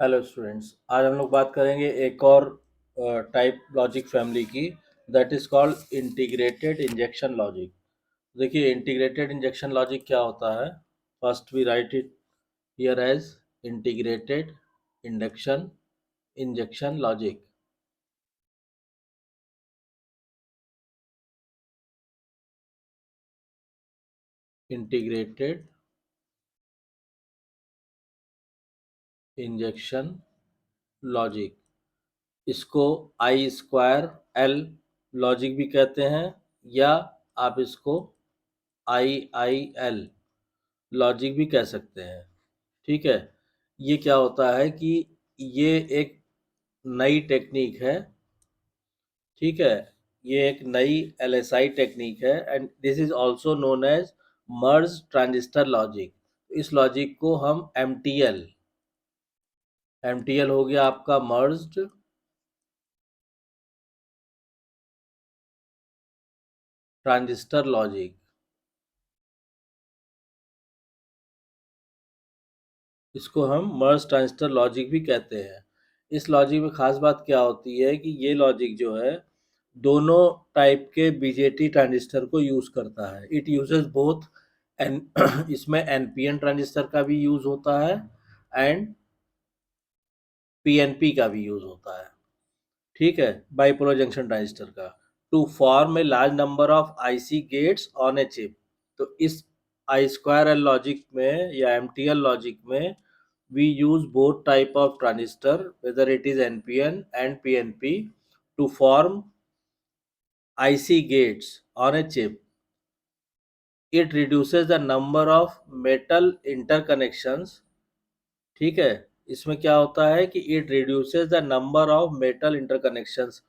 Hello students, आज हम लोग बात करेंगे एक और टाइप लॉजिक फैमिली की, that is called integrated injection logic. देखिए, इंटीग्रेटेड इंजेक्शन लॉजिक क्या होता है। First we write it here as integrated induction injection logic. Integrated injection logic, इसको आई स्क्वायर एल लॉजिक भी कहते हैं, या आप इसको आई आई एल लॉजिक भी कह सकते हैं। ठीक है। ये क्या होता है कि ये एक नई टेक्निक है। ठीक है। ये एक नई एलएसआई टेक्निक है and this is also known as merge transistor logic. इस लॉजिक को हम एमटीएल हो गया आपका मर्ज्ड ट्रांजिस्टर लॉजिक। इसको हम मर्ज ट्रांजिस्टर लॉजिक भी कहते हैं। इस लॉजिक में खास बात क्या होती है कि ये लॉजिक जो है दोनों टाइप के बीजेटी ट्रांजिस्टर को यूज करता है। इट यूजेस बोथ एन इसमें एनपीएन ट्रांजिस्टर का भी यूज होता है एंड पीएनपी का भी यूज होता है। ठीक है, बाइपोलर जंक्शन ट्रांजिस्टर का, to form a large number of IC gates on a chip. तो इस आई स्क्वायर एल लॉजिक में या एमटीएल लॉजिक में we use both type of transistor, whether it is npn and pnp, to form IC gates on a chip. It reduces the number of metal interconnections. ठीक है। इसमें क्या होता है कि it reduces the number of metal interconnections.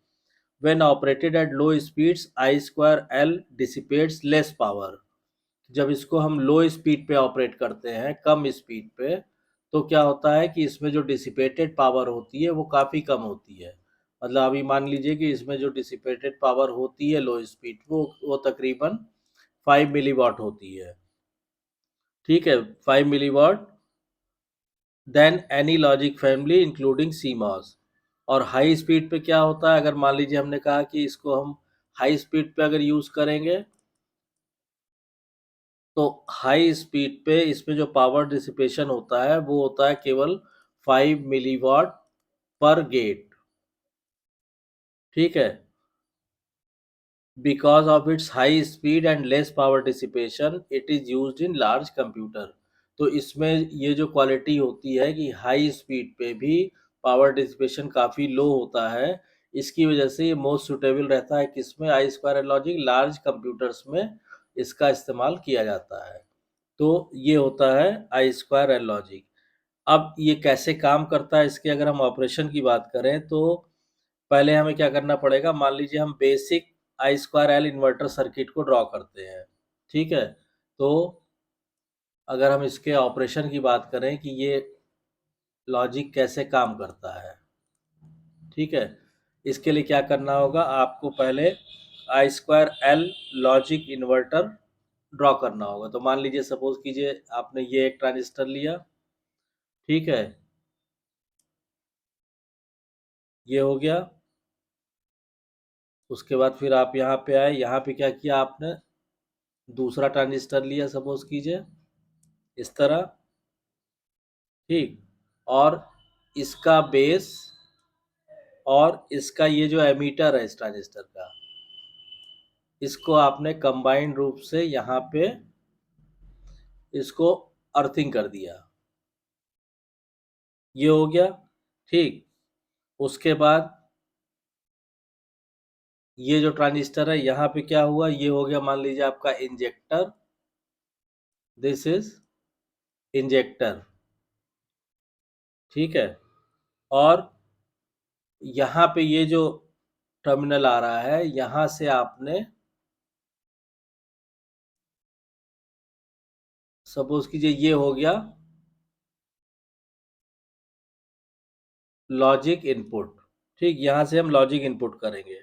When operated at low speeds, I square L dissipates less power. जब इसको हम लो स्पीड पे ऑपरेट करते हैं, कम स्पीड पे, तो क्या होता है कि इसमें जो डिसिपेटेड पावर होती है वो काफ़ी कम होती है। मतलब अभी मान लीजिए कि इसमें जो डिसिपेटेड पावर होती है लो स्पीड, वो तकरीबन 5 मिलीवाट होती है। ठीक है, 5 milliwatt than any logic family including CMOS. और हाई स्पीड पे क्या होता है, अगर मान लीजिए हमने कहा कि इसको हम हाई स्पीड पे अगर यूज़ करेंगे, तो हाई स्पीड पे इसमें जो पावर डिसिपेशन होता है वो होता है केवल 5 मिलीवाट पर गेट। ठीक है। Because of its high speed and less power dissipation it is used in large computer. तो इसमें ये जो क्वालिटी होती है कि हाई स्पीड पे भी पावर डिसिपेशन काफ़ी लो होता है, इसकी वजह से ये मोस्ट सुटेबल रहता है किसमें, आई स्क्वायर लॉजिक लार्ज कंप्यूटर्स में इसका इस्तेमाल किया जाता है। तो ये होता है आई स्क्वायर एल लॉजिक। अब ये कैसे काम करता है, इसके अगर हम ऑपरेशन की बात करें तो पहले हमें क्या करना पड़ेगा। मान लीजिए हम बेसिक आई स्क्वायर एल इन्वर्टर सर्किट को ड्रॉ करते हैं। ठीक है। तो अगर हम इसके ऑपरेशन की बात करें कि ये लॉजिक कैसे काम करता है, ठीक है, इसके लिए क्या करना होगा, आपको पहले I square L logic inverter draw करना होगा। तो मान लीजिए, सपोज कीजिए आपने ये एक ट्रांजिस्टर लिया। ठीक है, ये हो गया। उसके बाद फिर आप यहाँ पे आए, यहाँ पे क्या किया आपने, दूसरा ट्रांजिस्टर लिया सपोज कीजिए इस तरह। ठीक। और इसका बेस और इसका ये जो एमीटर है इस ट्रांजिस्टर का, इसको आपने कंबाइंड रूप से यहाँ पे इसको अर्थिंग कर दिया। ये हो गया। ठीक। उसके बाद ये जो ट्रांजिस्टर है यहाँ पे क्या हुआ, ये हो गया मान लीजिए आपका इंजेक्टर। This is injector. ठीक है। और यहाँ पे ये जो टर्मिनल आ रहा है, यहाँ से आपने सपोज कीजिए ये हो गया लॉजिक इनपुट। ठीक, यहाँ से हम लॉजिक इनपुट करेंगे।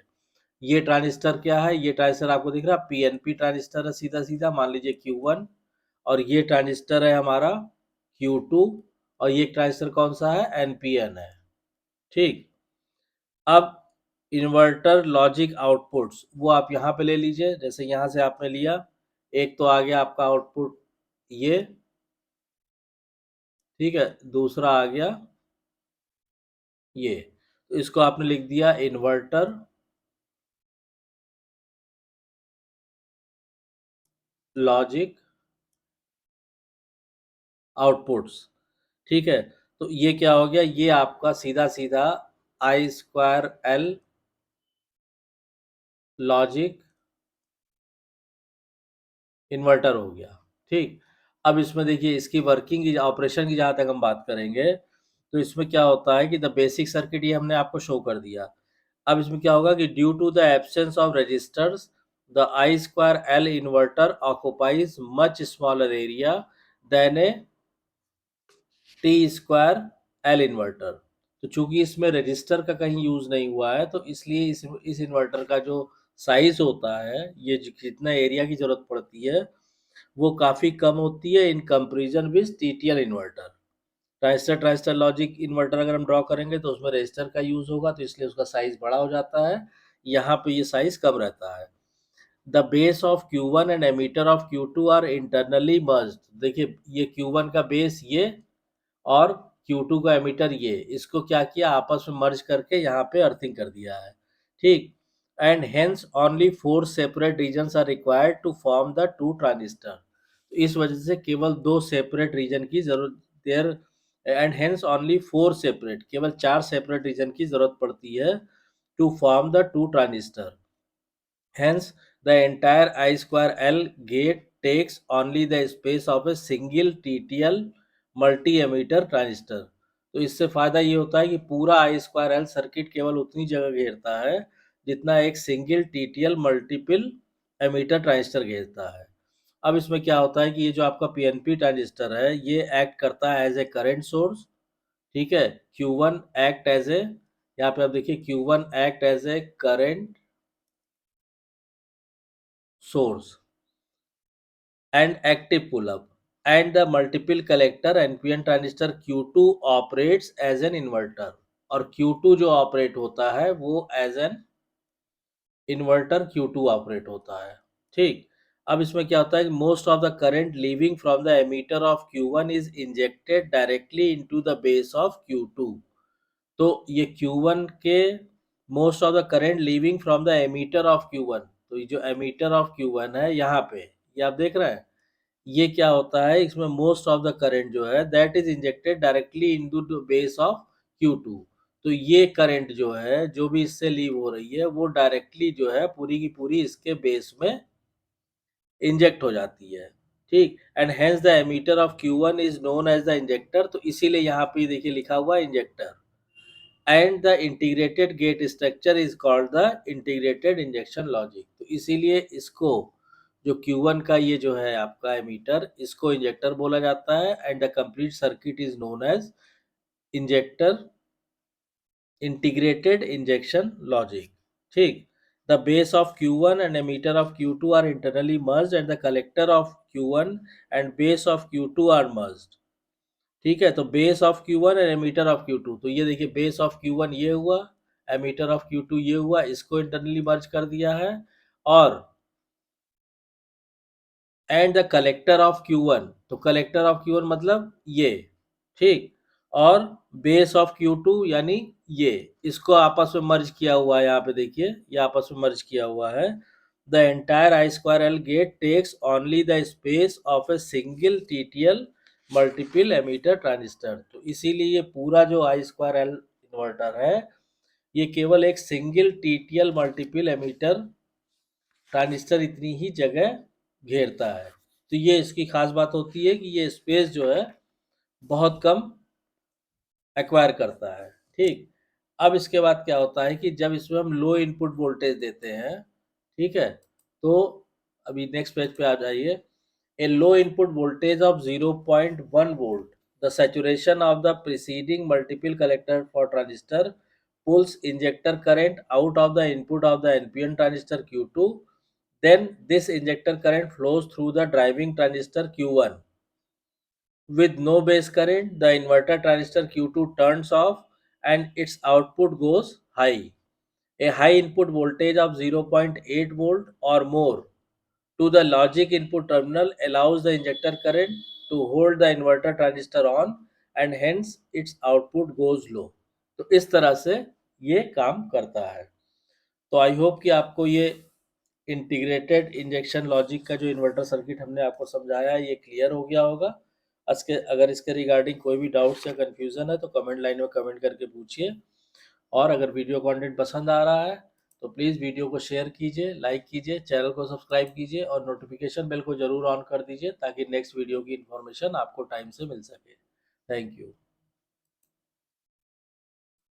ये ट्रांजिस्टर क्या है, ये ट्रांजिस्टर आपको दिख रहा है पीएनपी ट्रांजिस्टर है, सीधा सीधा मान लीजिए Q1। और ये ट्रांजिस्टर है हमारा Q2। और ये ट्रांजिस्टर कौन सा है, एनपीएन है। ठीक, अब इन्वर्टर लॉजिक आउटपुट्स वो आप यहाँ पे ले लीजिए, जैसे यहाँ से आपने लिया, एक तो आ गया आपका आउटपुट ये, ठीक है, दूसरा आ गया ये, तो इसको आपने लिख दिया इन्वर्टर लॉजिक आउटपुट्स। ठीक है, तो ये क्या हो गया, ये आपका सीधा सीधा आई स्क्वायर एल लॉजिक इन्वर्टर हो गया। ठीक, अब इसमें देखिए इसकी वर्किंग की, ऑपरेशन की जहाँ तक हम बात करेंगे, तो इसमें क्या होता है कि द बेसिक सर्किट ये हमने आपको शो कर दिया। अब इसमें क्या होगा कि due to the absence of registers the I square L inverter occupies much smaller area than a T square L inverter. तो चूंकि इसमें रजिस्टर का कहीं यूज नहीं हुआ है, तो इसलिए इस इन्वर्टर का जो साइज होता है, ये जितना एरिया की जरूरत पड़ती है वो काफी कम होती है in comparison with TTL inverter. Transistor transistor logic inverter अगर हम ड्रॉ करेंगे तो उसमें रजिस्टर का यूज होगा, तो इसलिए उसका साइज बड़ा हो जाता है, यहाँ पे ये साइज कम रहता है। The base of Q1 and emitter of Q2 are internally merged. देखिए ये Q1 का बेस ये और Q2 का एमीटर ये, इसको क्या किया, आपस में मर्ज करके यहाँ पे अर्थिंग कर दिया है। ठीक, and hence only 4 separate regions are required to form the two transistor. इस वजह से केवल 2 सेपरेट रीजन की जरूरत, there and hence only 4 separate, केवल 4 सेपरेट रीजन की जरूरत पड़ती है to form the two transistor. Hence, the entire I square L gate takes only the space of a single TTL multi-emitter transistor। तो इससे फायदा ये होता है कि पूरा I स्क्वायर L सर्किट केवल उतनी जगह घेरता है जितना एक single TTL multiple emitter transistor घेरता है। अब इसमें क्या होता है कि ये जो आपका पीएनपी ट्रांजिस्टर है ये एक्ट करता है एज ए करंट सोर्स। ठीक है, Q1 एक्ट एज ए, यहाँ पे आप देखिए Q1 act as a current source and active pull-up, and the multiple collector NPN transistor Q2 operates as an inverter, और Q2 जो ऑपरेट होता है वो as an inverter Q2 operate होता है। ठीक, अब इसमें क्या होता है कि most of the current leaving from the emitter of Q1 is injected directly into the base of Q2। तो ये Q1 के most of the current leaving from the emitter of Q1, तो ये जो एमीटर ऑफ Q1 है यहाँ पे, ये आप देख रहे हैं, ये क्या होता है, इसमें मोस्ट ऑफ द करंट जो है that is injected directly into the base of Q2। तो ये करंट जो है जो भी इससे लीव हो रही है वो डायरेक्टली जो है पूरी की पूरी इसके बेस में इंजेक्ट हो जाती है। ठीक, and hence the emitter of Q1 is known as the injector. तो इसीलिए यहाँ पे देखिए लिखा हुआ है injector, and the integrated gate structure is called the integrated injection logic. तो इसीलिए इसको जो Q1 का ये जो है आपका एमीटर, इसको इंजेक्टर बोला जाता है, and the complete circuit is known as injector integrated injection logic. ठीक, the base of Q1 and emitter of Q2 are internally merged and the collector of Q1 and base of Q2 are merged। ठीक है, तो base of Q1 and emitter of Q2, तो ये देखिए base of Q1 ये हुआ, ammeter of Q2 ये हुआ, इसको इंटरनली मर्ज कर दिया है, और and the collector of Q1, तो कलेक्टर ऑफ Q1 मतलब ये। ठीक, और बेस ऑफ Q2 यानी ये, इसको आपस में मर्ज किया हुआ है, यहाँ पे देखिए ये आपस में मर्ज किया हुआ है। The entire I square L gate takes only the space of a single TTL multiple emitter transistor. तो इसीलिए ये पूरा जो आई स्क्वायर एल इन्वर्टर है ये केवल एक single TTL multiple emitter transistor इतनी ही जगह घेरता है। तो ये इसकी खास बात होती है कि ये स्पेस जो है बहुत कम एक्वायर करता है। ठीक, अब इसके बाद क्या होता है कि जब इसमें हम लो इनपुट वोल्टेज देते हैं, ठीक है, तो अभी नेक्स्ट पेज पे आ जाइए। A low input voltage of 0.1 volt, the saturation of the preceding multiple collector for transistor pulls injector current out of the input of the NPN transistor Q2, then this injector current flows through the driving transistor Q1 with no base current, the inverter transistor Q2 turns off and its output goes high. A high input voltage of 0.8 volt or more to the logic input terminal allows the injector current to hold the inverter transistor on and hence its output goes low. तो इस तरह से ये काम करता है. तो I hope कि आपको ये इंटीग्रेटेड इंजेक्शन लॉजिक का जो इन्वर्टर सर्किट हमने आपको समझाया है ये क्लियर हो गया होगा. अगर इसके रिगार्डिंग कोई भी डाउट्स या कंफ्यूजन है तो कमेंट लाइन में कमेंट करके पूछिए. और अगर वीडियो कंटेंट पसंद आ रहा है तो प्लीज़ वीडियो को शेयर कीजिए, लाइक कीजिए, चैनल को सब्सक्राइब कीजिए और नोटिफिकेशन बेल को ज़रूर ऑन कर दीजिए ताकि नेक्स्ट वीडियो की इन्फॉर्मेशन आपको टाइम से मिल सके. Thank you.